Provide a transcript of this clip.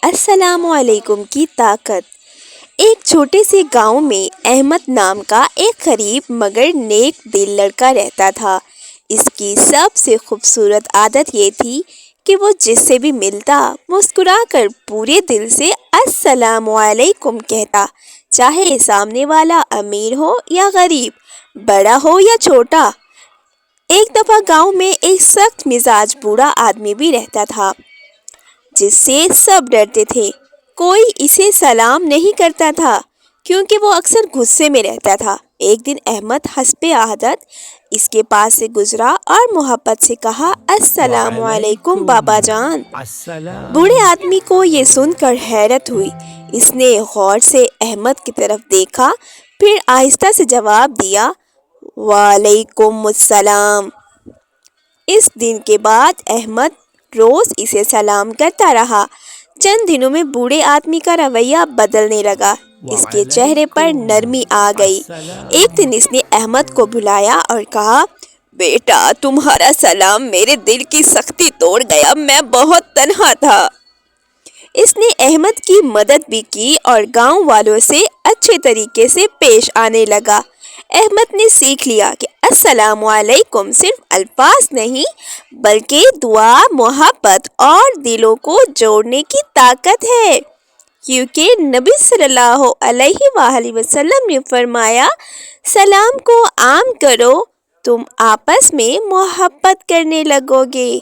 السلام علیکم کی طاقت۔ ایک چھوٹے سے گاؤں میں احمد نام کا ایک غریب مگر نیک دل لڑکا رہتا تھا۔ اس کی سب سے خوبصورت عادت یہ تھی کہ وہ جس سے بھی ملتا مسکرا کر پورے دل سے السلام علیکم کہتا، چاہے سامنے والا امیر ہو یا غریب، بڑا ہو یا چھوٹا۔ ایک دفعہ گاؤں میں ایک سخت مزاج بوڑھا آدمی بھی رہتا تھا جس سے سب ڈرتے تھے۔ کوئی اسے سلام نہیں کرتا تھا کیونکہ وہ اکثر غصے میں رہتا تھا۔ ایک دن احمد حسب عادت اس کے پاس سے گزرا اور محبت سے کہا، السلام علیکم بابا جان۔ بوڑھے آدمی کو یہ سن کر حیرت ہوئی۔ اس نے غور سے احمد کی طرف دیکھا، پھر آہستہ سے جواب دیا، وعلیکم السلام۔ اس دن کے بعد احمد روز اسے سلام کرتا رہا۔ چند دنوں میں بوڑھے آدمی کا رویہ بدلنے لگا۔ اس کے چہرے پر نرمی آ گئی۔ ایک دن اس نے احمد کو بلایا اور کہا، بیٹا، تمہارا سلام میرے دل کی سختی توڑ گیا، میں بہت تنہا تھا۔ اس نے احمد کی مدد بھی کی اور گاؤں والوں سے اچھے طریقے سے پیش آنے لگا۔ احمد نے سیکھ لیا کہ السلام علیکم صرف الفاظ نہیں بلکہ دعا، محبت اور دلوں کو جوڑنے کی طاقت ہے، کیونکہ نبی صلی اللہ علیہ وآلہ وسلم نے فرمایا، سلام کو عام کرو، تم آپس میں محبت کرنے لگو گے۔